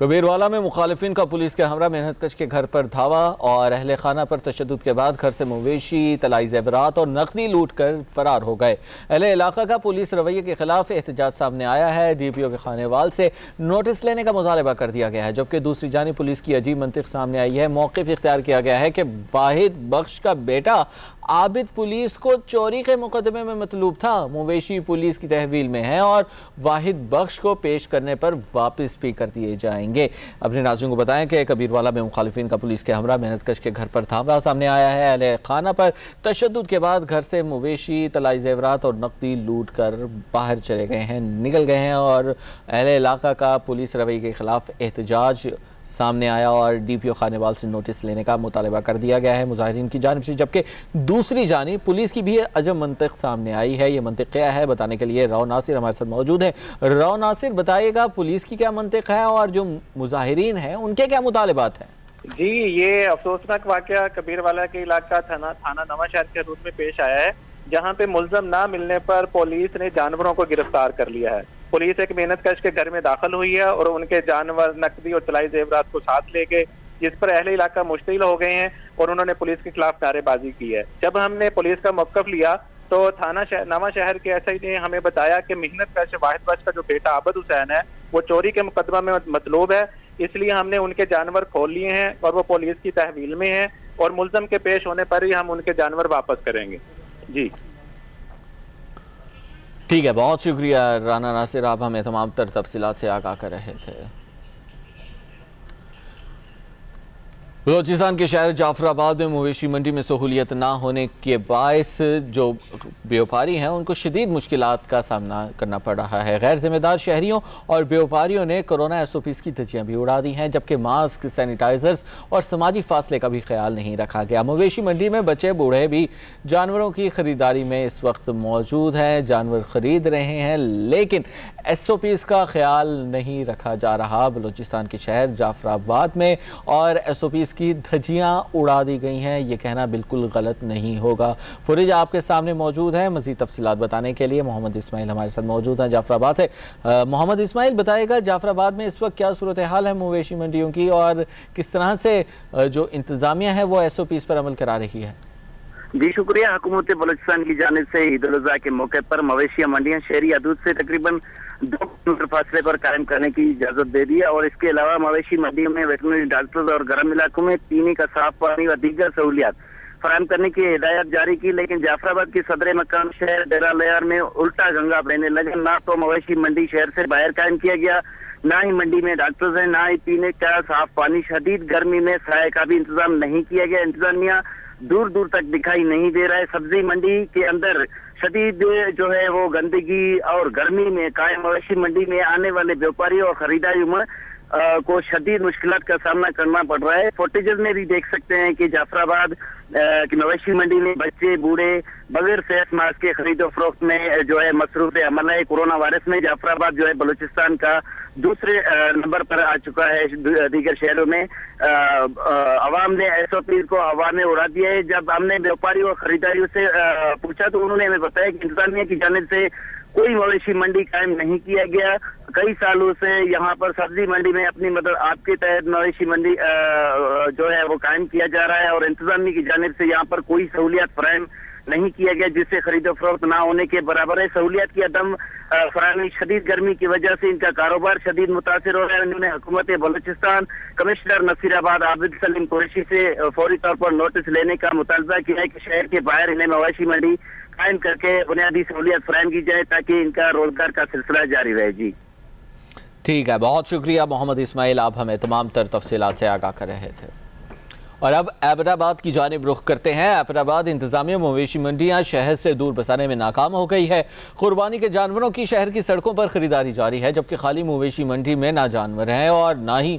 کبیروالا میں مخالفین کا پولیس کے ہمراہ محنت کش کے گھر پر دھاوا اور اہل خانہ پر تشدد کے بعد گھر سے مویشی، طلائی زیورات اور نقدی لوٹ کر فرار ہو گئے۔ اہل علاقہ کا پولیس رویے کے خلاف احتجاج سامنے آیا ہے۔ ڈی پی او کے خانے وال سے نوٹس لینے کا مطالبہ کر دیا گیا ہے، جبکہ دوسری جانب پولیس کی عجیب منطق سامنے آئی ہے۔ موقف اختیار کیا گیا ہے کہ واحد بخش کا بیٹا عابد پولیس کو چوری کے مقدمے میں مطلوب تھا، مویشی پولیس کی تحویل میں ہے اور واحد بخش کو پیش کرنے پر واپس بھی کر دیے جائیں گے۔ اپنے ناظرین کو بتائیں کہ کبیروالا میں مخالفین کا پولیس کے ہمراہ محنت کش کے گھر پر دھاوا سامنے آیا ہے۔ اہل خانہ پر تشدد کے بعد گھر سے مویشی، طلائی زیورات اور نقدی لوٹ کر باہر چلے گئے ہیں، نکل گئے ہیں اور اہل علاقہ کا پولیس رویے کے خلاف احتجاج سامنے آیا اور ڈی پی او خانے وال سے نوٹس لینے کا مطالبہ کر دیا گیا ہے مظاہرین کی جانب سے، جبکہ دوسری جانب پولیس کی بھی عجب منطق سامنے آئی ہے۔ یہ منطق کیا ہے بتانے کے لیے راؤ ناصر ہمارے ساتھ موجود ہے۔ راؤ ناصر، بتائیے گا پولیس کی کیا منطق ہے اور جو مظاہرین ہیں ان کے کیا مطالبات ہیں؟ جی، یہ افسوسناک واقعہ کبیروالا کے علاقہ تھانہ نواں شہر کے حدود میں پیش آیا ہے، جہاں پہ ملزم نہ ملنے پر پولیس نے جانوروں کو گرفتار کر لیا ہے۔ پولیس ایک محنت کش کے گھر میں داخل ہوئی ہے اور ان کے جانور، نقدی اور طلائی زیورات کو ساتھ لے گئے، جس پر اہل علاقہ مشتعل ہو گئے ہیں اور انہوں نے پولیس کے خلاف نعرے بازی کی ہے۔ جب ہم نے پولیس کا موقف لیا تو نواں شہر کے ایس آئی نے ہمیں بتایا کہ محنت کش واحد بخش کا جو بیٹا عابد حسین ہے وہ چوری کے مقدمہ میں مطلوب ہے، اس لیے ہم نے ان کے جانور کھول لیے ہیں اور وہ پولیس کی تحویل میں ہیں اور ملزم کے پیش ہونے پر ہی ہم ان کے جانور واپس کریں گے۔ جی ٹھیک ہے، بہت شکریہ رانا ناصر، آپ ہمیں تمام تر تفصیلات سے آگاہ کر رہے تھے۔ بلوچستان کے شہر جعفر آباد میں مویشی منڈی میں سہولیت نہ ہونے کے باعث جو بیوپاری ہیں ان کو شدید مشکلات کا سامنا کرنا پڑ رہا ہے۔ غیر ذمہ دار شہریوں اور بیوپاریوں نے کورونا ایس او پیز کی دھجیاں بھی اڑا دی ہیں، جبکہ ماسک، سینیٹائزرز اور سماجی فاصلے کا بھی خیال نہیں رکھا گیا۔ مویشی منڈی میں بچے بوڑھے بھی جانوروں کی خریداری میں اس وقت موجود ہیں، جانور خرید رہے ہیں، لیکن ایس او پیز کا خیال نہیں رکھا جا رہا۔ بلوچستان کے شہر جعفر آباد میں اور ایس او پیز کی دھجیاں اڑا دی گئی ہیں، یہ کہنا بالکل غلط نہیں ہوگا۔ فوٹیج آپ کے سامنے موجود ہے، مزید تفصیلات بتانے کے لیے محمد اسماعیل ہمارے ساتھ موجود ہیں جعفر آباد سے۔ محمد اسماعیل، بتائے گا جعفر آباد میں اس وقت کیا صورتحال ہے مویشی منڈیوں کی اور کس طرح سے جو انتظامیہ ہے وہ ایس او پیز پر عمل کرا رہی ہے؟ جی شکریہ۔ حکومت بلوچستان کی جانب سے عید الاضحیٰ کے موقع پر مویشی منڈیاں شہری حدود سے تقریباً 2 کلومیٹر فاصلے پر قائم کرنے کی اجازت دے دی ہے اور اس کے علاوہ مویشی منڈیوں میں ویٹرنری ڈاکٹرز اور گرم علاقوں میں پینے کا صاف پانی و دیگر سہولیات فراہم کرنے کی ہدایت جاری کی، لیکن جعفر آباد کی صدر مقام شہر ڈیرہ لیار میں الٹا گنگا بہنے لگا۔ نہ تو مویشی منڈی شہر سے باہر قائم کیا گیا، نہ ہی منڈی میں ڈاکٹرز ہیں، نہ ہی پینے کا صاف پانی۔ شدید گرمی میں سائے کا بھی انتظام نہیں کیا گیا، انتظامیہ دور دور تک دکھائی نہیں دے رہا ہے۔ سبزی منڈی کے اندر شدید جو ہے وہ گندگی اور گرمی میں قائم مویشی منڈی میں آنے والے بیوپاری اور خریداریوں کو شدید مشکلات کا سامنا کرنا پڑ رہا ہے۔ فوٹیجز میں بھی دیکھ سکتے ہیں کہ جعفر آباد کی مویشی منڈی میں بچے بوڑھے بغیر فیس ماسک کے خرید و فروخت میں جو ہے مصروف عمل ہے۔ کورونا وائرس میں جعفر آباد جو ہے بلوچستان کا دوسرے نمبر پر آ چکا ہے دیگر شہروں میں۔ عوام نے ایس او پیز کو ہوا میں اڑا دیا ہے۔ جب ہم نے بیوپاریوں اور خریداریوں سے پوچھا تو انہوں نے ہمیں بتایا کہ انتظامیہ کی جانب سے کوئی مویشی منڈی قائم نہیں کیا گیا۔ کئی سالوں سے یہاں پر سبزی منڈی میں اپنی مدد آپ کے تحت مویشی منڈی جو ہے وہ قائم کیا جا رہا ہے اور انتظامیہ کی جانب سے یہاں پر کوئی سہولیات فراہم نہیں کیا گیا، جس سے خرید و فروخت نہ ہونے کے برابر ہے۔ سہولیات کی عدم فراہمی، شدید گرمی کی وجہ سے ان کا کاروبار شدید متاثر ہو رہا ہے۔ انہوں نے حکومت بلوچستان کمشنر نصیر آباد عابد سلیم قریشی سے فوری طور پر نوٹس لینے کا مطالبہ کیا ہے کہ شہر کے باہر انہیں مویشی منڈی قائم کر کے بنیادی سہولیات فراہم کی جائے تاکہ ان کا روزگار کا سلسلہ جاری رہے۔ جی ٹھیک ہے، بہت شکریہ محمد اسماعیل، آپ ہمیں تمام تر تفصیلات سے آگاہ کر رہے تھے۔ اور اب ایبٹ آباد کی جانب رخ کرتے ہیں۔ ایبٹ آباد انتظامیہ مویشی منڈیاں شہر سے دور بسانے میں ناکام ہو گئی ہے۔ قربانی کے جانوروں کی شہر کی سڑکوں پر خریداری جاری ہے، جبکہ خالی مویشی منڈی میں نہ جانور ہیں اور نہ ہی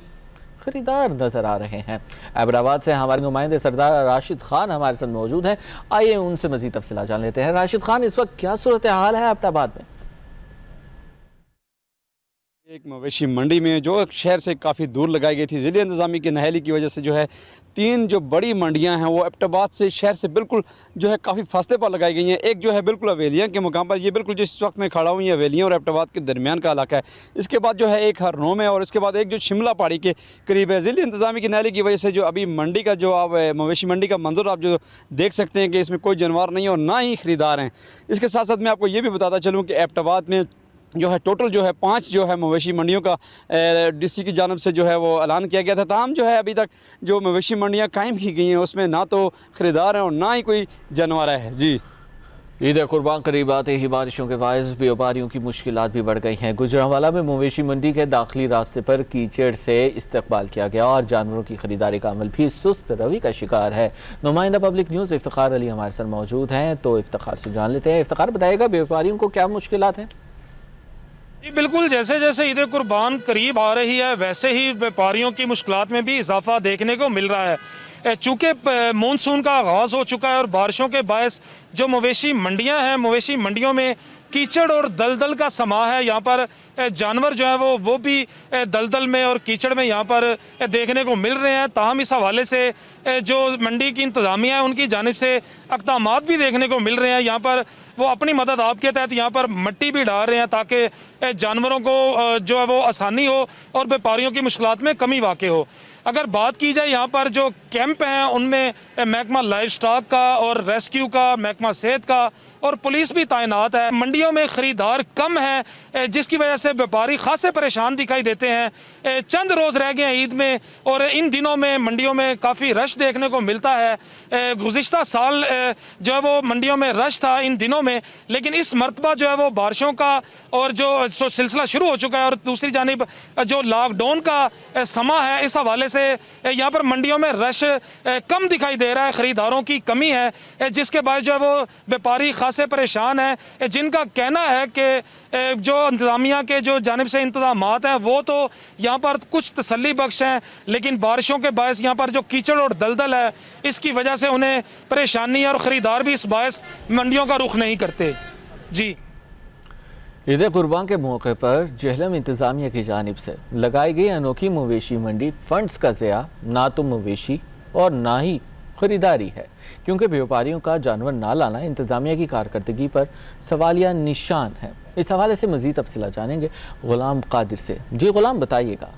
خریدار نظر آ رہے ہیں۔ ایبٹ آباد سے ہمارے نمائندے سردار راشد خان ہمارے ساتھ موجود ہیں، آئیے ان سے مزید تفصیلات جان لیتے ہیں۔ راشد خان، اس وقت کیا صورتحال ہے ایبٹ آباد میں؟ ایک مویشی منڈی میں جو شہر سے کافی دور لگائی گئی تھی ضلع انتظامیہ کی نااہلی کی وجہ سے جو ہے 3 جو بڑی منڈیاں ہیں وہ ایبٹ آباد سے شہر سے بالکل جو ہے کافی فاصلے پر لگائی گئی ہیں. ایک جو ہے بالکل حویلیاں کے مقام پر, یہ بالکل جس وقت میں کھڑا ہوں یہ حویلیاں اور ایبٹ آباد کے درمیان کا علاقہ ہے. اس کے بعد جو ہے ایک ہرنوم ہے اور اس کے بعد ایک جو شملہ پہاڑی کے قریب ہے. ضلع انتظامیہ کی نااہلی کی وجہ سے جو ابھی منڈی کا جو آپ مویشی منڈی کا منظر آپ جو دیکھ سکتے ہیں کہ اس میں کوئی جانور نہیں ہے اور نہ ہی خریدار ہیں. اس کے ساتھ ساتھ میں آپ کو یہ بھی بتاتا چلوں کہ ایبٹ آباد میں جو ہے ٹوٹل جو ہے 5 جو ہے مویشی منڈیوں کا ڈی سی کی جانب سے جو ہے وہ اعلان کیا گیا تھا. تاہم جو ہے ابھی تک جو مویشی منڈیاں قائم کی گئی ہیں اس میں نہ تو خریدار ہیں اور نہ ہی کوئی جانور ہے. جی عید قربان قریب آتے ہی بارشوں کے باعث بیوپاریوں کی مشکلات بھی بڑھ گئی ہیں. گجرانوالہ میں مویشی منڈی کے داخلی راستے پر کیچڑ سے استقبال کیا گیا اور جانوروں کی خریداری کا عمل بھی سست روی کا شکار ہے. نمائندہ پبلک نیوز افتخار علی ہمارے ساتھ موجود ہیں, تو افتخار سے جان لیتے ہیں. افتخار بتائے گا بیوپاریوں کو کیا مشکلات ہیں؟ جی بالکل, جیسے جیسے عید قربان قریب آ رہی ہے ویسے ہی ویپاریوں کی مشکلات میں بھی اضافہ دیکھنے کو مل رہا ہے. چونکہ مونسون کا آغاز ہو چکا ہے اور بارشوں کے باعث جو مویشی منڈیاں ہیں, مویشی منڈیوں میں کیچڑ اور دلدل کا سما ہے. یہاں پر جانور جو ہیں وہ بھی دلدل میں اور کیچڑ میں یہاں پر دیکھنے کو مل رہے ہیں. تاہم اس حوالے سے جو منڈی کی انتظامیہ ہے ان کی جانب سے اقدامات بھی دیکھنے کو مل رہے ہیں. یہاں پر وہ اپنی مدد آپ کے تحت یہاں پر مٹی بھی ڈال رہے ہیں تاکہ جانوروں کو جو ہے وہ آسانی ہو اور بیپاریوں کی مشکلات میں کمی واقع ہو. اگر بات کی جائے یہاں پر جو کیمپ ہیں ان میں محکمہ لائف سٹاک کا اور ریسکیو کا, محکمہ صحت کا اور پولیس بھی تعینات ہے. منڈیوں میں خریدار کم ہیں جس کی وجہ سے بیپاری خاصے پریشان دکھائی دیتے ہیں. چند روز رہ گئے ہیں عید میں اور ان دنوں میں منڈیوں میں کافی رش دیکھنے کو ملتا ہے. گزشتہ سال جو ہے وہ منڈیوں میں رش تھا ان دنوں میں, لیکن اس مرتبہ جو ہے وہ بارشوں کا اور جو سلسلہ شروع ہو چکا ہے اور دوسری جانب جو لاک ڈاؤن کا سما ہے اس حوالے سے یہاں پر منڈیوں میں رش کم دکھائی دے رہا ہے. خریداروں کی کمی ہے جس کے باعث جو ہے وہ بیپاری خاصے پریشان ہیں, جن کا کہنا ہے کہ جو انتظامیہ کے جو جانب سے انتظامات ہیں وہ تو یہاں پر کچھ تسلی بخش ہیں, لیکن بارشوں کے باعث یہاں پر جو کیچڑ اور دلدل ہے اس کی وجہ سے انہیں پریشانی ہے اور خریدار بھی اس باعث منڈیوں کا رخ نہیں کرتے. جی عید قربان کے موقع پر جہلم انتظامیہ کی جانب سے لگائی گئی انوکھی مویشی منڈی فنڈز کا ضیاع نہ تو مویشی اور نہ ہی خریداری ہے, کیونکہ بیوپاریوں کا جانور نہ لانا انتظامیہ کی کارکردگی پر سوالیہ نشان ہے. اس حوالے سے مزید تفصیلات جانیں گے غلام قادر سے. جی غلام بتائیے گا.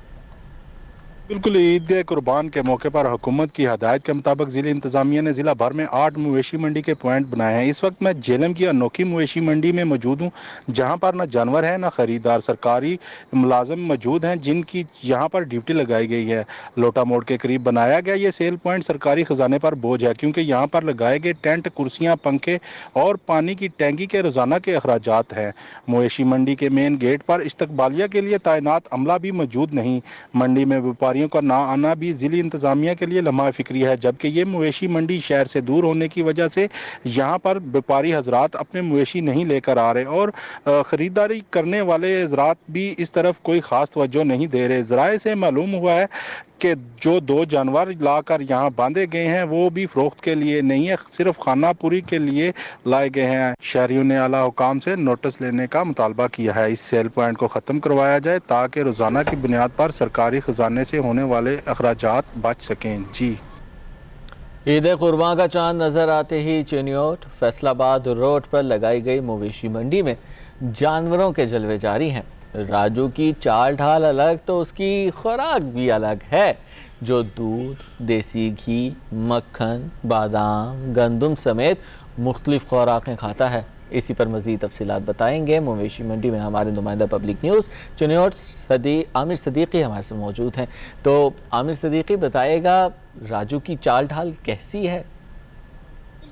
بالکل, عید قربان کے موقع پر حکومت کی ہدایت کے مطابق ضلع انتظامیہ نے ضلع بھر میں 8 مویشی منڈی کے پوائنٹ بنائے ہیں. اس وقت میں جہلم کی انوکھی مویشی منڈی میں موجود ہوں جہاں پر نہ جانور ہیں نہ خریدار. سرکاری ملازم موجود ہیں جن کی یہاں پر ڈیوٹی لگائی گئی ہے. لوٹا موڑ کے قریب بنایا گیا یہ سیل پوائنٹ سرکاری خزانے پر بوجھ ہے, کیونکہ یہاں پر لگائے گئے ٹینٹ, کرسیاں, پنکھے اور پانی کی ٹینکی کے روزانہ کے اخراجات ہیں. مویشی منڈی کے مین گیٹ پر استقبالیہ کے لیے تعینات عملہ بھی موجود نہیں. منڈی میں ویپاریوں کا نہ آنا بھی ضلع انتظامیہ کے لیے لمحہ فکری ہے, جبکہ یہ مویشی منڈی شہر سے دور ہونے کی وجہ سے یہاں پر بیپاری حضرات اپنے مویشی نہیں لے کر آ رہے اور خریداری کرنے والے حضرات بھی اس طرف کوئی خاص توجہ نہیں دے رہے. ذرائع سے معلوم ہوا ہے کہ جو 2 جانور لا کر یہاں باندھے گئے ہیں وہ بھی فروخت کے لیے نہیں ہے, صرف خانہ پوری کے لیے لائے گئے ہیں. شہریوں نے اعلیٰ حکام سے نوٹس لینے کا مطالبہ کیا ہے اس سیل پوائنٹ کو ختم کروایا جائے تاکہ روزانہ کی بنیاد پر سرکاری خزانے سے ہونے والے اخراجات بچ سکیں. جی عید قربان کا چاند نظر آتے ہی چنیوٹ فیصل آباد روڈ پر لگائی گئی مویشی منڈی میں جانوروں کے جلوے جاری ہیں. راجو کی چال ڈھال الگ تو اس کی خوراک بھی الگ ہے, جو دودھ, دیسی گھی, مکھن, بادام, گندم سمیت مختلف خوراکیں کھاتا ہے. اسی پر مزید تفصیلات بتائیں گے مویشی منڈی میں ہمارے نمائندہ پبلک نیوز چنیوٹ عامر صدیقی ہمارے سے موجود ہیں. تو عامر صدیقی بتائے گا راجو کی چال ڈھال کیسی ہے؟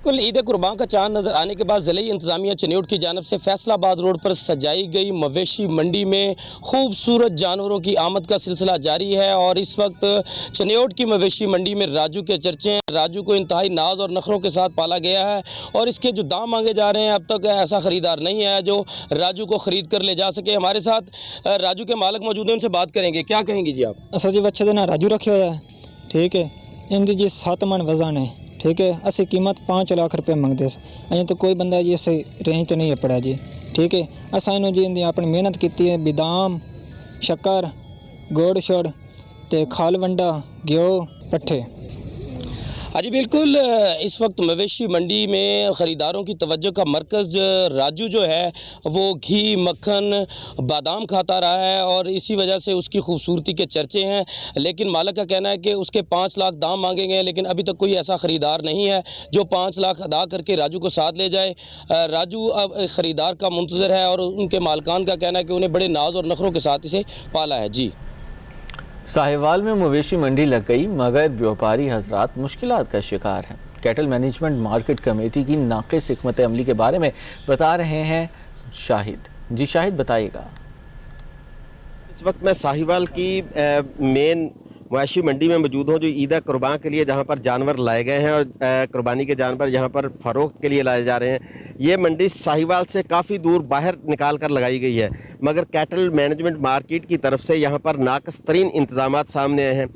بالکل, عید قربان کا چاند نظر آنے کے بعد ضلعی انتظامیہ چنیوٹ کی جانب سے فیصل آباد روڈ پر سجائی گئی مویشی منڈی میں خوبصورت جانوروں کی آمد کا سلسلہ جاری ہے. اور اس وقت چنیوٹ کی مویشی منڈی میں راجو کے چرچے ہیں. راجو کو انتہائی ناز اور نخروں کے ساتھ پالا گیا ہے اور اس کے جو دام مانگے جا رہے ہیں اب تک ایسا خریدار نہیں ہے جو راجو کو خرید کر لے جا سکے. ہمارے ساتھ راجو کے مالک موجود ہیں, ان سے بات کریں گے. کیا کہیں گے جی آپ؟ اصل جی بچے دینا راجو رکھے ہوا ہے, ٹھیک ہے, ان کی جی 7 من وزن ہے, ٹھیک ہے, اسی قیمت 5 لاکھ روپے منگتے ہیں. تو کوئی بندہ جی سے رہیں تو نہیں پڑا جی, ٹھیک ہے. اصل جی اپنی محنت کی ہے, بادام शक्कर गुड़ शुड़ ते खाल वंडा घ्यो पट्ठे। हाँ जी बिल्कुल, इस वक्त मवेशी मंडी में ख़रीदारों की तवज्जो का मरकज़ राजू जो है वो घी मक्खन बादाम खाता रहा है और इसी वजह से उसकी खूबसूरती के चर्चे हैं। लेकिन मालिक का कहना है कि उसके 5 लाख दाम मांगे गए हैं, लेकिन अभी तक कोई ऐसा ख़रीदार नहीं है जो 5 लाख अदा करके राजू को साथ ले जाए। राजू अब ख़रीदार का मुंतज़र है और उनके मालकान का कहना है कि उन्हें बड़े नाज और नखरों के साथ इसे पाला है। जी, साहिवाल में मवेशी मंडी लग गई मगर व्यापारी हजरात मुश्किलात का शिकार हैं। कैटल मैनेजमेंट मार्केट कमेटी की नाक़िस हिकमत अमली के बारे में बता रहे हैं शाहिद। जी शाहिद, बताइएगा। इस वक्त मैं साहिवाल की मेन मवेशी मंडी में मौजूद हूँ, जो ईद कुर्बान के लिए जहाँ पर जानवर लाए गए हैं और कुर्बानी के जानवर यहाँ पर फ़रोख्त के लिए लाए जा रहे हैं। ये मंडी साहिवाल से काफ़ी दूर बाहर निकाल कर लगाई गई है, मगर कैटल मैनेजमेंट मार्केट की तरफ से यहाँ पर नाक़िस तरीन इंतज़ामात सामने आए हैं।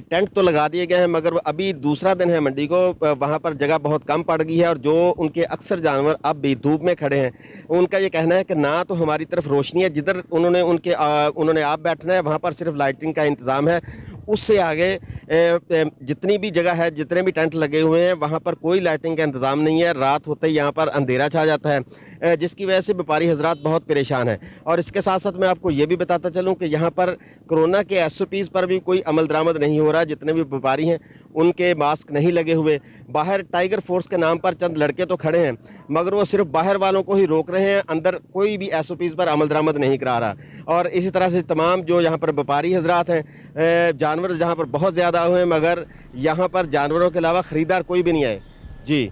टेंट तो लगा दिए गए हैं मगर अभी दूसरा दिन है मंडी को, वहाँ पर जगह बहुत कम पड़ गई है और जो उनके अक्सर जानवर अब भी धूप में खड़े हैं। उनका ये कहना है कि ना तो हमारी तरफ रोशनी है, जिधर उन्होंने आप बैठना है वहाँ पर सिर्फ लाइटिंग का इंतज़ाम है, उससे आगे जितनी भी जगह है, जितने भी टेंट लगे हुए हैं वहाँ पर कोई लाइटिंग का इंतज़ाम नहीं है। रात होते ही यहाँ पर अंधेरा छा जाता है, जिसकी वजह से व्यापारी हजरात बहुत परेशान हैं। और इसके साथ साथ मैं आपको ये भी बताता चलूँ कि यहाँ पर कोरोना के SOPs पर भी कोई अमल दरामद नहीं हो रहा। जितने भी व्यापारी हैं उनके मास्क नहीं लगे हुए। बाहर टाइगर फोर्स के नाम पर चंद लड़के तो खड़े हैं मगर वो सिर्फ बाहर वालों को ही रोक रहे हैं, अंदर कोई भी SOPs पर अमल दरामद नहीं करा रहा। और इसी तरह से तमाम जो यहाँ पर व्यापारी हजरात हैं, जानवर जहाँ पर बहुत ज़्यादा हुए मगर यहाँ पर जानवरों के अलावा ख़रीदार कोई भी नहीं आए। जी,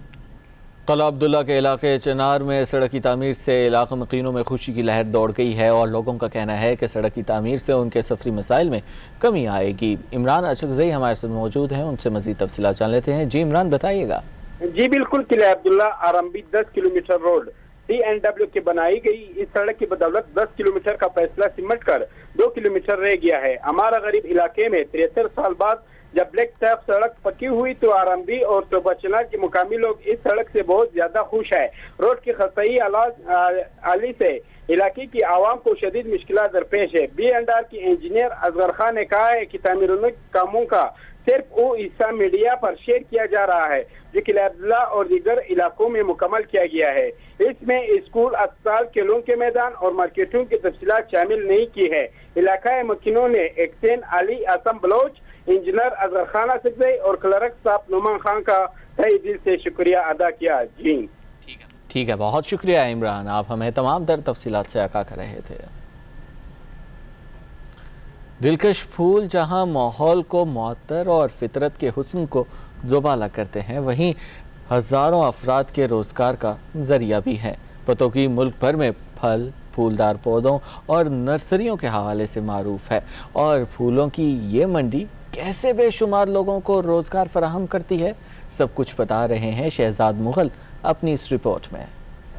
तला अब्दुल्ला के इलाके चनार में सड़क की तामीर से इलाका मकीनों में खुशी की लहर दौड़ गई है और लोगों का कहना है कि सड़क की तामीर से उनके सफरी मसाइल में कमी आएगी। इमरान अचकज़ई हमारे साथ मौजूद हैं, उनसे मज़ीद तफसीलात जान लेते हैं। जी इमरान, बताइएगा। जी बिल्कुल, किला अब्दुल्ला आरंभी 10 किलोमीटर रोड DNW की बनाई गई इस सड़क की बदौलत 10 किलोमीटर का फैसला सिमट कर 2 किलोमीटर रह गया है। हमारा गरीब इलाके में 73 साल बाद जब ब्लैक टॉप सड़क पक्की हुई तो आरंभी और तोबाचना के मुकामी लोग इस सड़क से बहुत ज्यादा खुश है। रोड की खस्ताई आली से इलाके की आवाम को शदीद मुश्किलात दरपेश है। B&R की इंजीनियर असगर खान ने कहा है कि तामीराती कामों का सिर्फ वो हिस्सा मीडिया पर शेयर किया जा रहा है जो किला अब्दुल्ला और दीगर इलाकों में मुकम्मल किया गया है। इसमें स्कूल, अस्पताल, खेलों के मैदान और मार्केटों की तफसीलात शामिल नहीं की है। इलाका मकीनों ने एक्सेन अली, असम बलोच, इंजीनियर असगर खान असगज़ई और क्लर्क साहब नुमान खान का तहे दिल से शुक्रिया अदा किया। जी ठीक है, बहुत शुक्रिया इमरान, आप हमें तमाम दर तफसीलात से आगाह कर रहे थे। दिलकश फूल जहां माहौल को मुअत्तर और फितरत के हुस्न को ज़ुबाला करते हैं, वहीं हज़ारों अफराद के रोज़गार का ज़रिया भी हैं। पतों की मुल्क भर में फल, फूलदार पौधों और नर्सरियों के हवाले से मारूफ है और फूलों की ये मंडी कैसे बेशुमार लोगों को रोज़गार फराहम करती है, सब कुछ बता रहे हैं शहजाद मुगल अपनी इस रिपोर्ट में।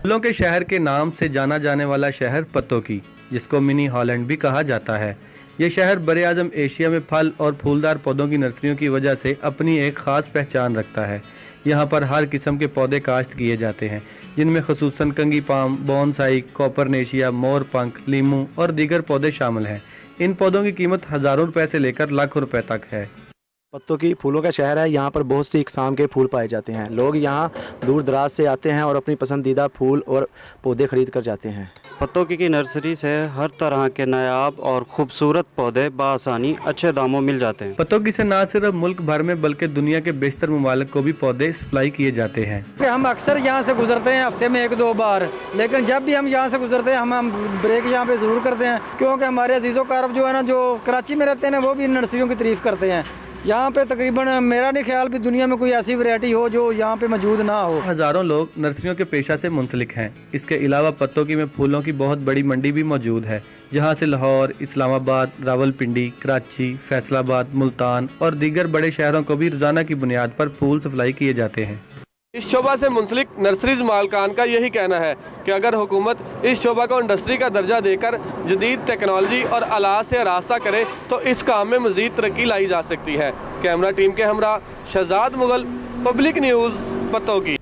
फूलों के शहर के नाम से जाना जाने वाला शहर पतोकी, जिसको मिनी हॉलैंड भी कहा जाता है, ये शहर बरे आज़म एशिया में फल और फूलदार पौधों की नर्सरियों की वजह से अपनी एक ख़ास पहचान रखता है। यहाँ पर हर किस्म के पौधे काश्त किए जाते हैं, जिनमें खसूसन कंगी पाम, बोनसाई, कॉपरनेशिया, मोर पंख, लीमू और दीगर पौधे शामिल हैं। इन पौधों की कीमत हज़ारों रुपए से लेकर लाखों रुपए तक है। पत्तों की फूलों का शहर है, यहाँ पर बहुत सी इकसाम के फूल पाए जाते हैं। लोग यहाँ दूर दराज से आते हैं और अपनी पसंदीदा फूल और पौधे खरीद कर जाते हैं। पत्तों की नर्सरी से हर तरह के नायाब और खूबसूरत पौधे बासानी अच्छे दामों मिल जाते हैं। पत्तों से न सिर्फ मुल्क भर में बल्कि दुनिया के बेशतर ममालिक को भी पौधे सप्लाई किए जाते हैं। हम अक्सर यहाँ से गुजरते हैं हफ्ते में 1-2 बार, लेकिन जब भी हम यहाँ से गुजरते हैं हम ब्रेक यहाँ पे ज़रूर करते हैं, क्योंकि हमारे अजीज़ो कारब जो है ना, जो कराची में रहते हैं ना, वो भी नर्सरियों की तारीफ़ करते हैं। यहाँ पे तकरीबन मेरा नहीं ख्याल भी दुनिया में कोई ऐसी वैरायटी हो जो यहाँ पे मौजूद ना हो। हज़ारों लोग नर्सरियों के पेशा से मुंसलिक हैं। इसके अलावा पत्तोकी में फूलों की बहुत बड़ी मंडी भी मौजूद है, जहाँ से लाहौर, इस्लामाबाद, रावलपिंडी, कराची, फैसलाबाद, मुल्तान और दीगर बड़े शहरों को भी रोज़ाना की बुनियाद पर फूल सप्लाई किए जाते हैं। इस शोबा से मुंसलिक नर्सरीज मालकान का यही कहना है कि अगर हुकूमत इस शोबा को इंडस्ट्री का दर्जा देकर जदीद टेक्नोलॉजी और आलात से रास्ता करे तो इस काम में मज़ीद तरक्की लाई जा सकती है। कैमरा टीम के हमरा Shahzad Mughal, public news, Pattoki.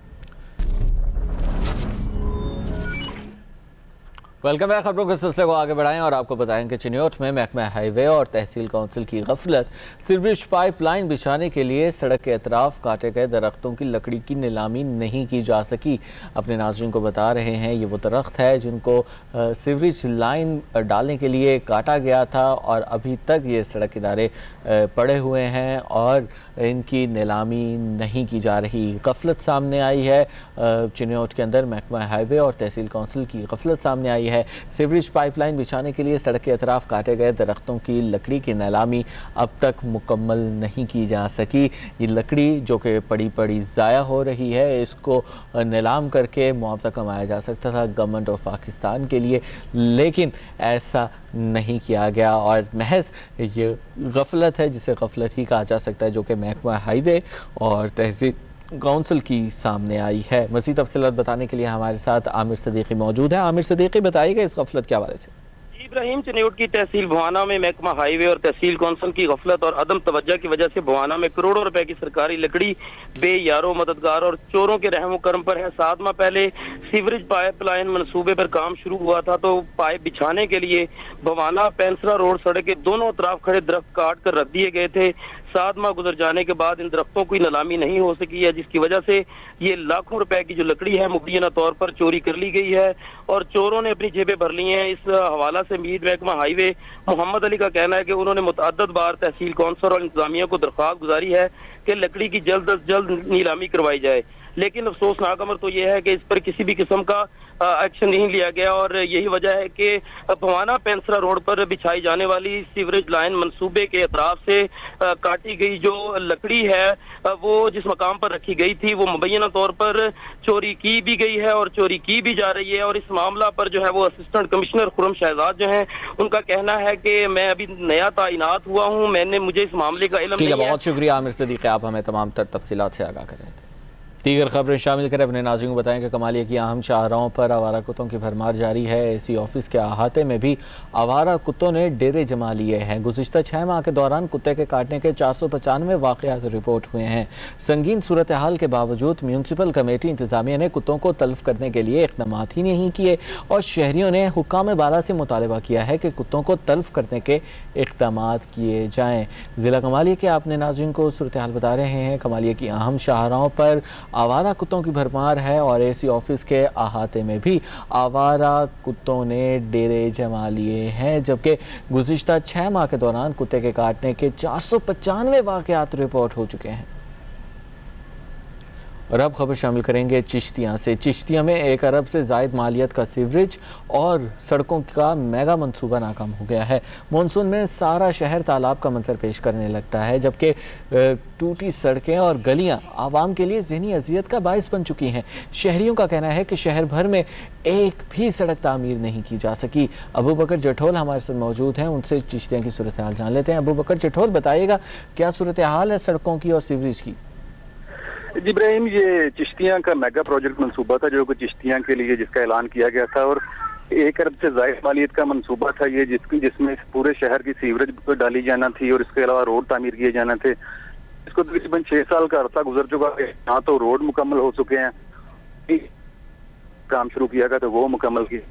Welcome back. खबरों के सिलसिले को आगे बढ़ाएं और आपको बताएं कि चिन्योट में महकमा हाईवे और तहसील काउंसिल की गफलत। सीवरेज पाइप लाइन बिछाने के लिए सड़क के अतराफ काटे गए दरख्तों की लकड़ी की नीलामी नहीं की जा सकी। अपने नाज़रीन को बता रहे हैं ये वो दरख्त है जिनको सीवरेज लाइन डालने के लिए काटा गया था और अभी तक ये सड़क किनारे पड़े हुए हैं और इनकी नीलामी नहीं की जा रही। गफलत सामने आई है चिन्योट के अंदर, महकमा हाईवे और तहसील काउंसिल की गफलत सामने आई है। सीवरेज पाइपलाइन बिछाने के लिए सड़क के अतराफ काटे गए दरख्तों की लकड़ी की नीलामी अब तक मुकम्मल नहीं की जा सकी। ये लकड़ी जो कि पड़ी पड़ी ज़ाया हो रही है, इसको नीलाम करके मुआवजा कमाया जा सकता था गवर्नमेंट ऑफ पाकिस्तान के लिए, लेकिन ऐसा नहीं किया गया और महज ये गफलत है जिसे गफलत ही कहा जा सकता है जो कि महकमा हाईवे और तहसील काउंसिल की सामने आई है। मज़ीद तफसीलात बताने के लिए हमारे साथ आमिर सदीकी मौजूद है। आमिर सदीकी, बताइएगा इस गफलत के हवाले से। इब्राहिम, चिन्योट की तहसील भवाना में महकमा हाईवे और तहसील काउंसिल की गफलत और अदम तवज्जो की वजह से भवाना में करोड़ों रुपए की सरकारी लकड़ी बेयारों, मददगार और चोरों के रहम करम पर है। 7 माह पहले सीवरेज पाइपलाइन मंसूबे पर काम शुरू हुआ था तो पाइप बिछाने के लिए भवाना पेंसरा रोड सड़क के दोनों तरफ खड़े दरख्त काट कर रख दिए गए थे। 7 माह गुजर जाने के बाद इन दरख्तों की नीलामी नहीं हो सकी है, जिसकी वजह से ये लाखों रुपए की जो लकड़ी है मुबैना तौर पर चोरी कर ली गई है और चोरों ने अपनी जेबें भर ली हैं। इस हवाला से मीर महकमा हाईवे मोहम्मद अली का कहना है कि उन्होंने मुतअद्दिद बार तहसील काउंसिल और इंतजामिया को दरख्वास्त गुजारी है कि लकड़ी की जल्द अज जल्द नीलामी करवाई जाए, लेकिन अफसोसनाक अमर तो यह है कि इस पर किसी भी किस्म का एक्शन नहीं लिया गया और यही वजह है कि भवाना पेंसरा रोड पर बिछाई जाने वाली सीवरेज लाइन मंसूबे के अतराफ से काटी गई जो लकड़ी है वो जिस मकाम पर रखी गई थी वो मुबैना तौर पर चोरी की भी गई है और चोरी की भी जा रही है। और इस मामला पर जो है वो असिस्टेंट कमिश्नर खुर्रम शहजाद जो हैं उनका कहना है कि मैं अभी नया तैनात हुआ हूँ, मुझे इस मामले का इल्म नहीं है। बहुत शुक्रिया आमिर सदीकी, आप हमें तमाम तर तफसीलात से आगाह कर रहे थे। दीगर खबरें शामिल करें अपने नाज़रीन को बताएं कि कमालिया की अहम शाहराहों पर आवारा कुत्तों की भरमार जारी है। एसी ऑफिस के अहाते में भी आवारा कुत्तों ने डेरे जमा लिए हैं। गुज़िश्ता 6 माह के दौरान कुत्ते के काटने के 495 वाक़यात रिपोर्ट हुए हैं। संगीन सूरत हाल के बावजूद म्यूनसिपल कमेटी इंतज़ामिया ने कुत्तों को तल्फ करने के लिए इक़दाम ही नहीं किए और शहरियों ने हुक्काम बाला से मुतालबा किया है कि कुत्तों को तल्फ करने के इक़दाम किए जाएँ। ज़िला कमालिया के अपने नाज़रीन को सूरत हाल बता रहे हैं। कमालिया की अहम शाहराहों पर आवारा कुत्तों की भरमार है और एसी ऑफिस के अहाते में भी आवारा कुत्तों ने डेरे जमा लिए हैं, जबकि गुज़िश्ता 6 माह के दौरान कुत्ते के काटने के 495 वाक़यात रिपोर्ट हो चुके हैं। और अब खबर शामिल करेंगे चिश्तियाँ से। चिश्तिया में 1 अरब से ज़ायद मालियत का सीवरेज और सड़कों का मेगा मंसूबा नाकाम हो गया है। मानसून में सारा शहर तालाब का मंजर पेश करने लगता है, जबकि टूटी सड़कें और गलियां आवाम के लिए ज़हनी अजियत का बाइस बन चुकी हैं। शहरियों का कहना है कि शहर भर में एक भी सड़क तामीर नहीं की जा सकी। अबू बकर जठोल हमारे साथ मौजूद हैं, उनसे चिश्तिया की सूरत हाल जान लेते हैं। अबू बकर जठोल, बताइएगा क्या सूरत हाल है सड़कों की और सीवरेज की? जी इब्राहिम, ये चिश्तियाँ का मेगा प्रोजेक्ट मंसूबा था जो कि चिश्तियाँ के लिए जिसका ऐलान किया गया था और 1 अरब से ज़ायद मालियत का मंसूबा था ये जिसमें पूरे शहर की सीवरेज डाली जाना थी और इसके अलावा रोड तामीर किए जाने थे। इसको तकरीबन 6 साल का अरसा गुजर चुका है। यहाँ तो रोड मुकम्मल हो चुके हैं, काम शुरू किया गया तो वो मुकम्मल किया।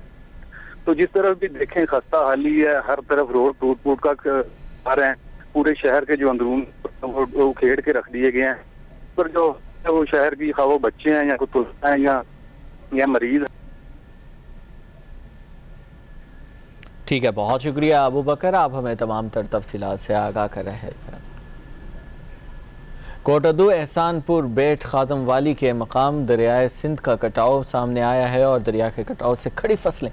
तो जिस तरफ भी देखें खस्ता हाली है, हर तरफ रोड टूट फूट का आ रहे हैं। पूरे शहर के जो अंदरून वो खेड़ के रख दिए गए हैं पर जो वो शहर की खा वो बच्चे हैं या कुछ हैं या मरीज। ठीक है, बहुत शुक्रिया अबू बकर, आप हमें तमाम तर तफसीलात से आगाह कर रहे थे। कोटद्दू एहसानपुर बेट खादम वाली के मकाम दरियाए सिंध का कटाव सामने आया है और दरिया के कटाव से खड़ी फसलें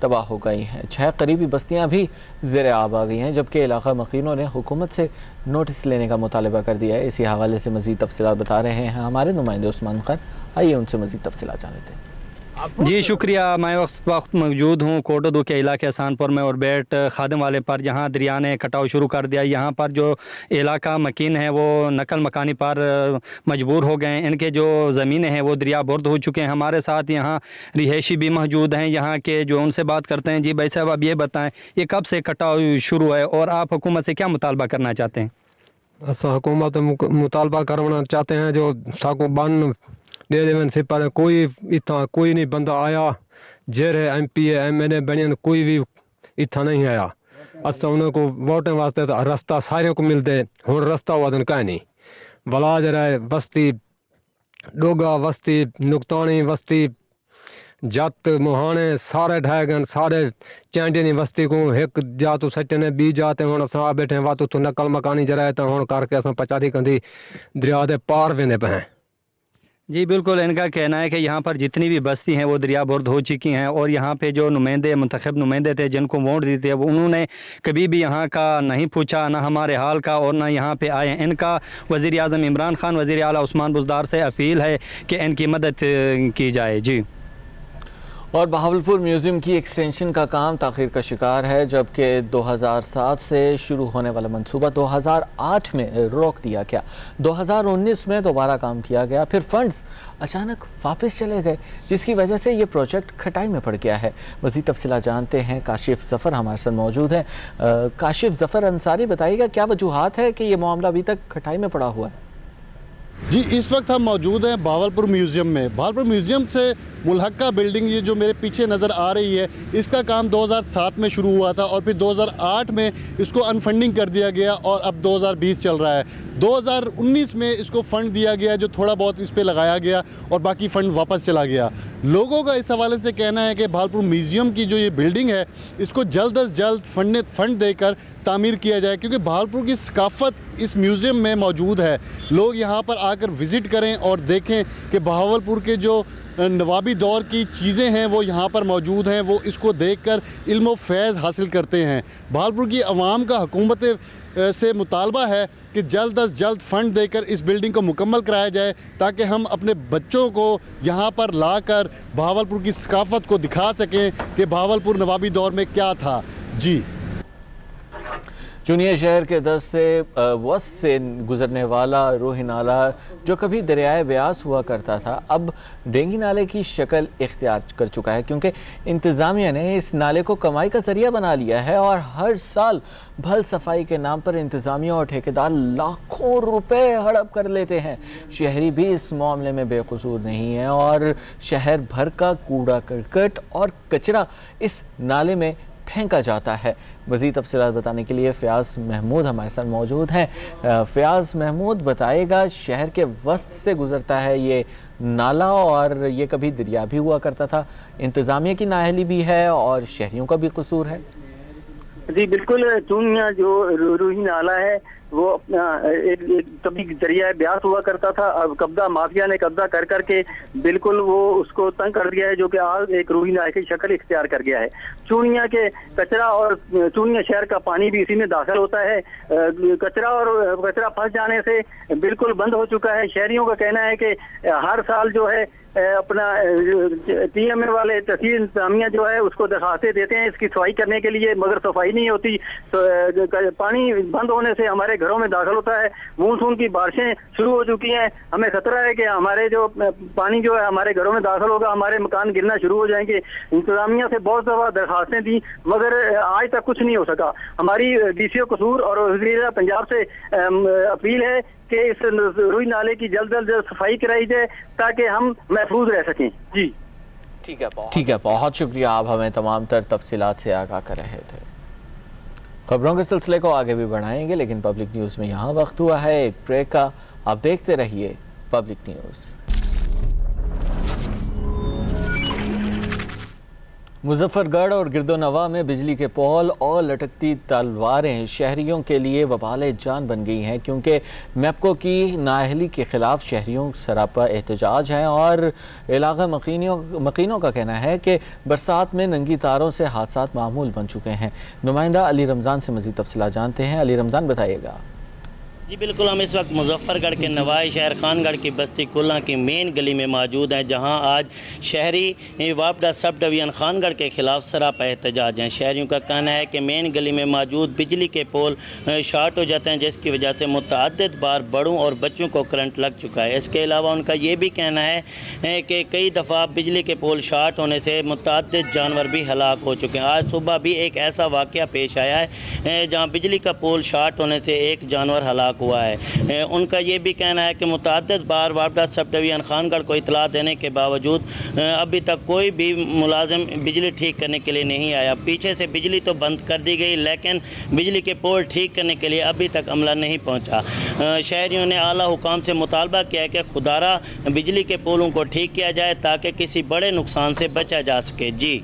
तबाह हो गई हैं। 6 करीबी बस्तियां भी ज़ेर आब आ गई हैं, जबकि इलाका मकीनों ने हुकूमत से नोटिस लेने का मुतालबा कर दिया है। इसी हवाले से मज़ीद तफसीलात बता रहे हैं हमारे नुमाइंदे उस्मान खान। आइए उनसे मज़ीद तफसीलात जान लेते हैं। जी शुक्रिया। मैं वक्त मौजूद हूँ कोटद्दू के इलाके एहसानपुर में और बेट खादम वाले पर, जहाँ दरिया ने कटाव शुरू कर दिया। यहाँ पर जो इलाका मकीन है वो नकल मकानी पर मजबूर हो गए हैं। इनके जो ज़मीनें हैं वो दरिया बुर्द हो चुके हैं। हमारे साथ यहाँ रिहायशी भी मौजूद हैं यहाँ के, जो उनसे बात करते हैं। जी भाई साहब, अब ये बताएँ ये कब से कटाव शुरू है और आप हुकूमत से क्या मुतालबा करना चाहते हैं? हुकूमत मुतालबा करना चाहते हैं जो साको बन दे देवन से पर कोई इतना कोई नहीं बंदा आया जेरे MP MNA बनियन कोई भी इतना नहीं आया। असा उनको वोटें वास्ते तो रास्ता सारे को मिलते हुण रास्ता वदन का नहीं बला जरा बस्ती डोगा बस्ती नुकतानी बस्ती जत मुहाने सारे ढाए सारे चैंडियनी बस्ती को एक जा तो सटे ने बी जाते हुण असां बैठे वा तो नकल मकानी जराए तो हुण करके असां पचारी कंदी दरिया दे पार वेंदे पे। जी बिल्कुल, इनका कहना है कि यहाँ पर जितनी भी बस्ती हैं वो दरिया बुर्द हो चुकी हैं और यहाँ पे जो नुमाइंदे मुंतखब नुमाइंदे थे जिनको वोट दी थे वो उन्होंने कभी भी यहाँ का नहीं पूछा, ना हमारे हाल का, और ना यहाँ पे आए। इनका वज़ीर आज़म इमरान खान, वज़ीर आला उस्मान बुज़दार से अपील है कि इनकी मदद की जाए। जी। और बहावलपुर म्यूज़ियम की एक्सटेंशन का काम ताख़ीर का शिकार है, जबकि 2007 से शुरू होने वाला मंसूबा 2008 में रोक दिया गया। 2019 में दोबारा काम किया गया, फिर फंड्स अचानक वापस चले गए, जिसकी वजह से ये प्रोजेक्ट खटाई में पड़ गया है। मज़ीद तफसीलात जानते हैं, काशिफ ज़फ़र हमारे साथ मौजूद हैं। काशिफ ज़फ़र अंसारी, बताइएगा क्या वजूहात है कि ये मामला अभी तक खटाई में पड़ा हुआ है? जी, इस वक्त हम मौजूद हैं बहावलपुर म्यूज़ियम में। बहावलपुर म्यूज़ियम से मुल्हक्का बिल्डिंग ये जो मेरे पीछे नज़र आ रही है, इसका काम 2007 में शुरू हुआ था और फिर 2008 में इसको अनफंडिंग कर दिया गया और अब 2020 चल रहा है। 2019 में इसको फ़ंड दिया गया, जो थोड़ा बहुत इस पे लगाया गया और बाकी फ़ंड वापस चला गया। लोगों का इस हवाले से कहना है कि बहावलपुर म्यूज़ियम की जो ये बिल्डिंग है, इसको जल्द अज जल्द फ़ंड देकर तामीर किया जाए, क्योंकि बहावलपुर की सकाफ़त इस म्यूज़ियम में मौजूद है। लोग यहाँ पर आकर विज़िट करें और देखें कि बहावलपुर के जो नवाबी दौर की चीज़ें हैं वो यहाँ पर मौजूद हैं, वो इसको देखकर इल्म व फैज़ हासिल करते हैं। बहावलपुर की आवाम का हुकूमत से मुतालबा है कि जल्द अज जल्द फ़ंड देकर इस बिल्डिंग को मुकम्मल कराया जाए, ताकि हम अपने बच्चों को यहाँ पर लाकर बहावलपुर की सकाफ़त को दिखा सकें कि बहावलपुर नवाबी दौर में क्या था। जी। चुनिया शहर के 10 से वस्त से गुजरने वाला रूही नाला, जो कभी दरियाए ब्यास हुआ करता था, अब डेंगी नाले की शक्ल इख्तियार कर चुका है, क्योंकि इंतज़ामिया ने इस नाले को कमाई का ज़रिया बना लिया है और हर साल भल सफाई के नाम पर इंतज़ामिया और ठेकेदार लाखों रुपए हड़प कर लेते हैं। शहरी भी इस मामले में बेकसूर नहीं है और शहर भर का कूड़ा करकट और कचरा इस नाले में फेंका जाता है। मज़ीद तफसीलात बताने के लिए फ़याज़ महमूद हमारे साथ मौजूद हैं। फ़याज़ महमूद, बताएगा, शहर के वस्त से गुज़रता है ये नाला और ये कभी दरिया भी हुआ करता था, इंतज़ामिया की नाअहली भी है और शहरियों का भी कसूर है? जी बिल्कुल, चुनिया जो रूही नाला है वो अपना एक कभी दरिया ब्यास हुआ करता था, अब कब्जा माफिया ने कब्जा कर करके बिल्कुल वो उसको तंग कर दिया है, जो कि आज एक रूही नाले की शक्ल इख्तियार कर गया है। चूनिया के कचरा और चूनिया शहर का पानी भी इसी में दाखिल होता है। कचरा फंस जाने से बिल्कुल बंद हो चुका है। शहरियों का कहना है कि हर साल जो है अपना TMA वाले तहसील इंतजामिया जो है उसको दरखास्तें देते हैं इसकी सफाई करने के लिए, मगर सफाई नहीं होती। तो पानी बंद होने से हमारे घरों में दाखिल होता है। मानसून की बारिशें शुरू हो चुकी हैं, हमें खतरा है कि हमारे जो पानी जो है हमारे घरों में दाखिल होगा, हमारे मकान गिरना शुरू हो जाएंगे। इंतजामिया से बहुत ज़्यादा दरखास्तें दी, मगर आज तक कुछ नहीं हो सका। हमारी DCO कसूर और वज़ीर पंजाब से अपील है कि इस रूही नाले की जल्द अज जल्द सफाई कराई जाए, ताकि हम महफूज रह सकें। जी ठीक है, बहुत शुक्रिया, आप हमें तमाम तर तफसीलात से आगाह कर रहे थे। खबरों के सिलसिले को आगे भी बढ़ाएंगे, लेकिन पब्लिक न्यूज़ में यहाँ वक्त हुआ है एक ब्रेक का। आप देखते रहिए पब्लिक न्यूज़। मुजफ्फरगढ़ और गिरदोनवा में बिजली के पोल और लटकती तलवारें शहरियों के लिए वबाल जान बन गई हैं, क्योंकि मैपको की नाअहली के ख़िलाफ़ शहरियों सरापा एहतजाज हैं और इलाका मकीनों का कहना है कि बरसात में नंगी तारों से हादसात मामूल बन चुके हैं। नुमाइंदा अली रमज़ान से मज़ीद तफसीलात जानते हैं। अली रमज़ान, बताइएगा। जी बिल्कुल, हम इस वक्त मुजफ्फरगढ़ के नवाई शहर खानगढ़ की बस्ती कुल्ला की मेन गली में मौजूद हैं, जहां आज शहरी वापडा सब डिवीज़न खानगढ़ के ख़िलाफ़ सरापा एहतजाज हैं। शहरियों का कहना है कि मेन गली में मौजूद बिजली के पोल शॉर्ट हो जाते हैं, जिसकी वजह से मुतअद्दिद बार बड़ों और बच्चों को करंट लग चुका है। इसके अलावा उनका ये भी कहना है कि कई दफ़ा बिजली के पोल शॉर्ट होने से मुतअद्दिद जानवर भी हलाक हो चुके हैं। आज सुबह भी एक ऐसा वाक़या पेश आया है जहाँ बिजली का पोल शॉर्ट होने से एक जानवर हलाक हलाक हुआ है। उनका ये भी कहना है कि मुतअद्दिद बार वापडा सब डिवीज़न खानगढ़ को इतला देने के बावजूद अभी तक कोई भी मुलाजिम बिजली ठीक करने के लिए नहीं आया। पीछे से बिजली तो बंद कर दी गई, लेकिन बिजली के पोल ठीक करने के लिए अभी तक अमला नहीं पहुंचा। शहरियों ने आला हुकाम से मुतालबा किया है कि खुदारा बिजली के पोलों को ठीक किया जाए ताकि किसी बड़े नुकसान से बचा जा सके। जी।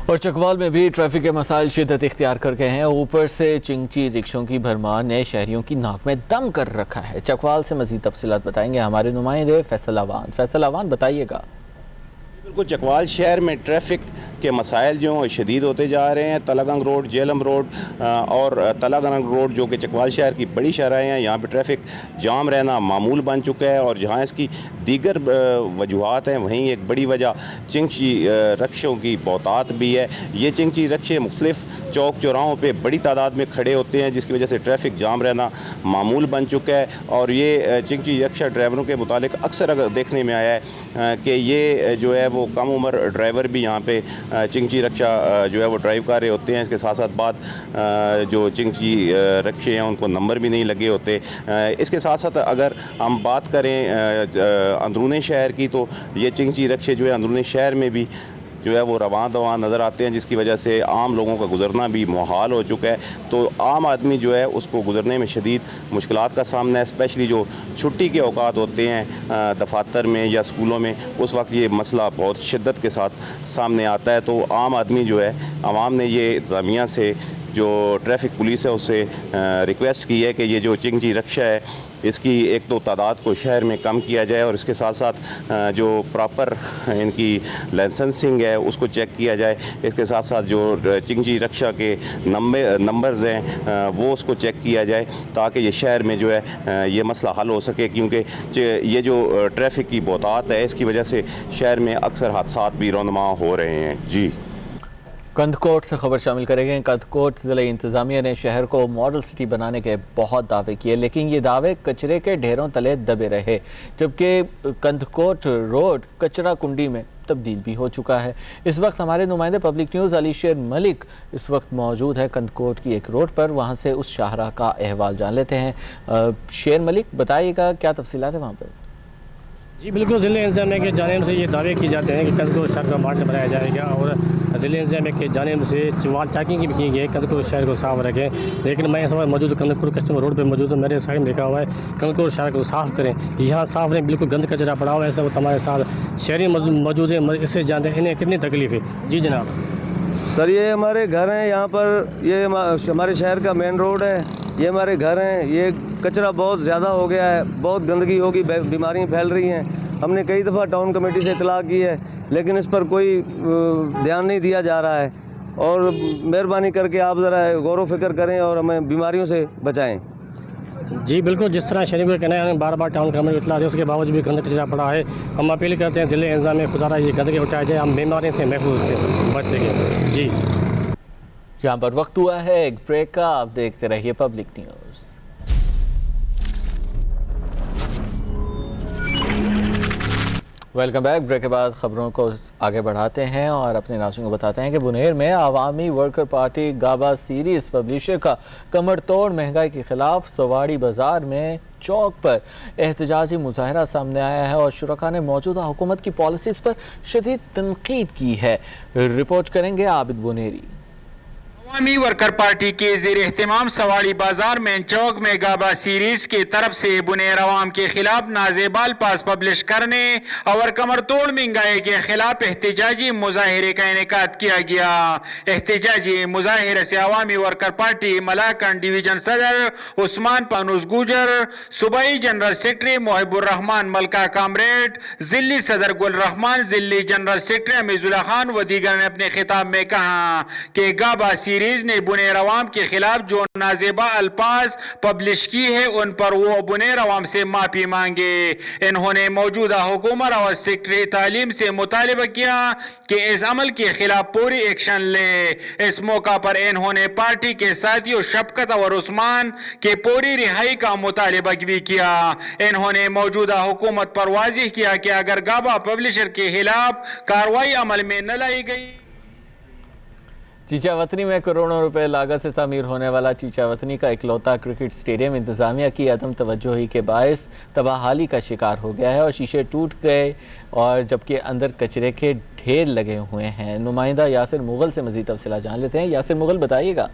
और चकवाल में भी ट्रैफिक के मसाइल शिद्दत इख्तियार कर गए हैं। ऊपर से चिंची रिक्शों की भरमार ने शहरियों की नाक में दम कर रखा है। चकवाल से मज़ीद तफसीलात बताएंगे हमारे नुमाइंदे फैसल अवान। फैसल अवान, बताइएगा। बिल्कुल, चकवाल शहर में ट्रैफिक के मसाइल जो हैं शदीद होते जा रहे हैं। तलागंग रोड, जेलम रोड और तलागंग रोड जो कि चकवाल शहर की बड़ी शहराएँ हैं, यहाँ पे ट्रैफिक जाम रहना मामूल बन चुका है। और जहाँ इसकी दीगर वजूहात हैं, वहीं एक बड़ी वजह चिंची रक्शों की बहुतात भी है। ये चिंची रक्शे मुख्तलिफ चौक चौराहों पे बड़ी तादाद में खड़े होते हैं, जिसकी वजह से ट्रैफिक जाम रहना मामूल बन चुका है। और ये चिंची रक्शा ड्राइवरों के मुतालिक अक्सर अगर देखने में आया है कि ये जो है वो कम उम्र ड्राइवर भी यहाँ पे चिंची रक्शा जो है वो ड्राइव कर रहे होते हैं। इसके साथ साथ बाद जो चिंची रक्शे हैं उनको नंबर भी नहीं लगे होते। इसके साथ साथ अगर हम बात करें अंदरूनी शहर की, तो ये चिंची रक्शे जो है अंदरूनी शहर में भी जो है वो रवान दवान नज़र आते हैं, जिसकी वजह से आम लोगों का गुजरना भी मुहाल हो चुका है। तो आम आदमी जो है उसको गुजरने में शदीद मुश्किलात का सामना है, स्पेशली जो छुट्टी के औकात होते हैं दफातर में या स्कूलों में, उस वक्त ये मसला बहुत शिद्दत के साथ सामने आता है। तो आम आदमी जो है, आवाम ने ये इंतज़ामिया से जो ट्रैफिक पुलिस है उससे रिक्वेस्ट की है कि ये जो चिंची रक्शा है इसकी एक तो तादाद को शहर में कम किया जाए, और इसके साथ साथ जो प्रॉपर इनकी लाइसेंसिंग है उसको चेक किया जाए। इसके साथ साथ जो चिंची रक्शा के नंबर्स हैं वो उसको चेक किया जाए, ताकि ये शहर में जो है ये मसला हल हो सके। क्योंकि ये जो ट्रैफिक की बहुतात है इसकी वजह से शहर में अक्सर हादसात भी रौनमा हो रहे हैं। जी। कंदकोट से खबर शामिल करेंगे। कंदकोट ज़िला इंतज़ामिया ने शहर को मॉडल सिटी बनाने के बहुत दावे किए, लेकिन ये दावे कचरे के ढेरों तले दबे रहे, जबकि कंदकोट रोड कचरा कुंडी में तब्दील भी हो चुका है। इस वक्त हमारे नुमाइंदे पब्लिक न्यूज़ अली शेर मलिक इस वक्त मौजूद है कंदकोट की एक रोड पर, वहाँ से उस शाहरा का अहवाल जान लेते हैं। शेर मलिक, बताइएगा क्या तफसीलात है वहाँ पर। जी बिल्कुल, ज़िले इंतज़ामिया के जानिब से ये दावे किए जाते हैं कि कंदकोट शहर का मॉडल बनाया जाएगा, और ज़िले इंतज़ामिया के जानिब से वाल चैकिंग भी की गई है कंदकोट शहर को साफ रखें। लेकिन मैं इस वक्त मौजूद कंदकोट कस्टमर रोड पर मौजूद हूँ, मेरे साइड में लिखा हुआ है कंदकोट शहर को साफ़ करें। यहाँ साफ़ नहीं, बिल्कुल गंद कचरा पड़ा हुआ है। ऐसा वक्त हमारे साथ शहरी मौजूद है, इससे जानते हैं इन्हें कितनी तकलीफ़ है। जी जनाब। सर, ये हमारे घर हैं यहाँ पर, ये हमारे शहर का मेन रोड है, ये हमारे घर हैं। ये कचरा बहुत ज़्यादा हो गया है, बहुत गंदगी होगी, बीमारियाँ फैल रही हैं। हमने कई दफ़ा टाउन कमेटी से इतला की है, लेकिन इस पर कोई ध्यान नहीं दिया जा रहा है। और मेहरबानी करके आप ज़रा गौर व फिक्र करें और हमें बीमारियों से बचाएं। जी बिल्कुल, जिस तरह शरीफ का कहना है हमें बार बार टाउन कमेटी इतला दी, उसके बावजूद भी गंद कचरा पड़ा है। हम अपील करते हैं ज़िले इंतज़ामिया खुदारा ये गंदगी उठाया जाए, हम बीमारी से महफूज बच सकें। जी। यहाँ पर वक्त हुआ है एक ब्रेक का, आप देखते रहिए public news. Welcome back. Break के बाद खबरों को आगे बढ़ाते हैं और अपने नाज़रीन को बताते हैं कि बुनेर में आवामी वर्कर पार्टी गाबा सीरीज़ पब्लिशर का कमर तोड़ महंगाई के खिलाफ सवाड़ी बाज़ार में चौक पर एहतजाजी मुजाहरा सामने आया है और शुरका ने मौजूदा हुकूमत की पॉलिसीज़ पर शदीद तनकीद की है। रिपोर्ट करेंगे आबिद बुनेरी। अवामी वर्कर पार्टी के ज़ेर एहतमाम सवाड़ी बाजार मेन चौक में गाबा सीरीज की तरफ से बुनेर अवाम के खिलाफ नाजेबाल पास पब्लिश करने और कमर तोड़ महंगाई के खिलाफ एहतजाजी मुजाहरे का इनेकाद किया गया। एहतजाजी मुजाहरे से अवामी वर्कर पार्टी मलाकन डिवीजन सदर उस्मान पानूस गुजर, सूबाई जनरल सेक्रेटरी मोहिबुर्रहमान मलका कामरेड, जिली सदर गुल रहमान, जिली जनरल सेक्रेटरी अमीजुल्लाह खान व दीगर ने अपने खिताब में कहा कि गाबा सीरीज ने बुनेर अवाम के खिलाफ जो नाजेबा अल्फाज पब्लिश की है उन पर वो बुनेर अवाम से माफी मांगे। इन्होंने मौजूदा हुकूमत और सेक्रेटरी तालीम से मुतालबा किया कि इस अमल के खिलाफ पूरी एक्शन ले। इस मौका पर इन्होंने पार्टी के साथियों शफकत और उस्मान के पूरी रिहाई का मुतालबा भी किया। इन्होंने मौजूदा हुकूमत पर वाज़िह किया कि अगर गाबा पब्लिशर के खिलाफ कार्रवाई अमल में न लाई गई। चीचा वतनी में करोड़ों रुपए लागत से तामीर होने वाला चीचा वतनी का इकलौता क्रिकेट स्टेडियम इंतज़ामिया की अदम तवज्जोही के बायस तबाहाली का शिकार हो गया है और शीशे टूट गए और जबकि अंदर कचरे के ढेर लगे हुए हैं। नुमाइंदा यासिर मुगल से मज़ीद तफसीलात जान लेते हैं। यासिर मुगल, बताइएगा।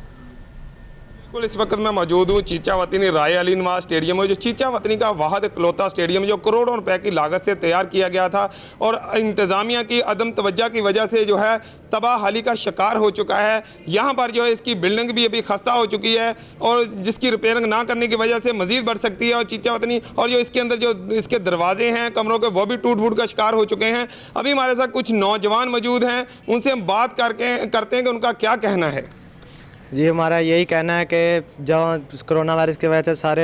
बिल्कुल, इस वक्त मैं मौजूद हूँ चीचा वतनी राय अली नवाज स्टेडियम में, जो चीचा वतनी का वाहिद इकलौता स्टेडियम जो करोड़ों रुपए की लागत से तैयार किया गया था और इंतज़ामिया की अदम तवज्जो की वजह से जो है तबाहाली का शिकार हो चुका है। यहाँ पर जो है इसकी बिल्डिंग भी अभी खस्ता हो चुकी है और जिसकी रिपेयरिंग ना करने की वजह से मज़ीद बढ़ सकती है। और चीचा वतनी और जो इसके अंदर जो इसके दरवाजे हैं कमरों के, वो भी टूट फूट का शिकार हो चुके हैं। अभी हमारे साथ कुछ नौजवान मौजूद हैं, उनसे हम बात करते हैं कि उनका क्या कहना है। जी, हमारा यही कहना है कि जो कोरोना वायरस की वजह से सारे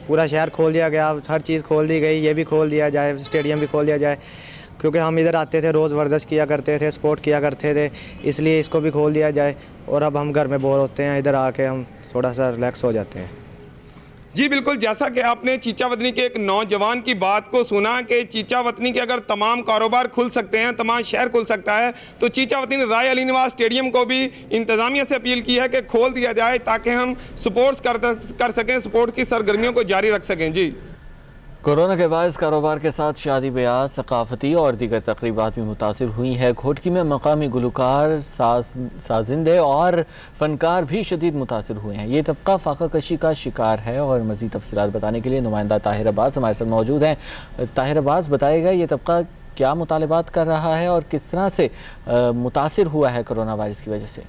पूरा शहर खोल दिया गया, हर चीज़ खोल दी गई, ये भी खोल दिया जाए, स्टेडियम भी खोल दिया जाए, क्योंकि हम इधर आते थे, रोज़ वर्जिश किया करते थे, स्पोर्ट किया करते थे, इसलिए इसको भी खोल दिया जाए। और अब हम घर में बोर होते हैं, इधर आके हम थोड़ा सा रिलैक्स हो जाते हैं। जी बिल्कुल, जैसा कि आपने चीचा वतनी के एक नौजवान की बात को सुना कि चीचा वतनी के अगर तमाम कारोबार खुल सकते हैं, तमाम शहर खुल सकता है, तो चीचा वतनी राय अली नवाज स्टेडियम को भी इंतज़ामिया से अपील की है कि खोल दिया जाए ताकि हम स्पोर्ट्स कर सकें, स्पोर्ट की सरगर्मियों को जारी रख सकें। जी, कोरोना के बाद कारोबार के साथ शादी ब्याह, सकाफती और दीगर तकरीबात भी मुतासिर हुई है। घोटकी में मकामी गुलकार, साजिंदे और फनकार भी शदीद मुतासिर हुए हैं। ये तबका फाका कशी का शिकार है और मज़ीद तफसीलात बताने के लिए नुमाइंदा ताहिर अब्बास हमारे साथ मौजूद हैं। ताहिर अब्बास, बताएगा ये तबका क्या मुतालबात कर रहा है और किस तरह से मुतासिर हुआ है कोरोना वायरस की वजह से?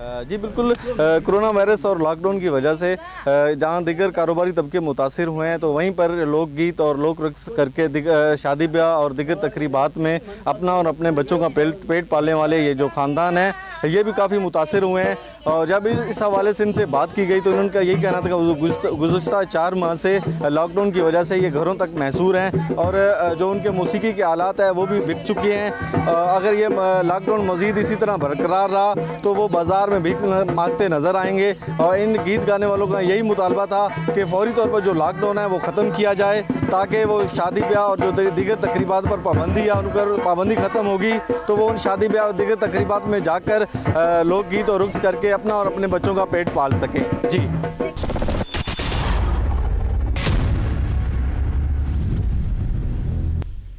जी बिल्कुल, कोरोना वायरस और लॉकडाउन की वजह से जहां दिगर कारोबारी तबके मुतासिर हुए हैं, तो वहीं पर लोकगीत और लोक रक्स करके शादी ब्याह और दिगर तकरीबात में अपना और अपने बच्चों का पेट पालने वाले ये जो ख़ानदान है, ये भी काफ़ी मुतासिर हुए हैं। और जब इस हवाले से इनसे बात की गई तो उनका यही कहना था कि गुज़श्ता 4 माह से लॉकडाउन की वजह से ये घरों तक महसूर हैं और जो उनके मौसीकी के आलात हैं वो भी बिक चुके हैं। अगर ये लॉकडाउन मज़ीद इसी तरह बरकरार रहा तो वो बाज़ार में भीख मांगते नज़र आएंगे। और इन गीत गाने वालों का यही मुतालबा था कि फौरी तौर पर जो लॉकडाउन है वो ख़त्म किया जाए, ताकि वो शादी ब्याह और जो दीगर तकरीबात पर पाबंदी या उन पर पाबंदी ख़त्म होगी तो वो उन शादी ब्याह और दीगर तकरीबात में जाकर लोकगीत और रुक्स करके अपना और अपने बच्चों का पेट पाल सकें। जी।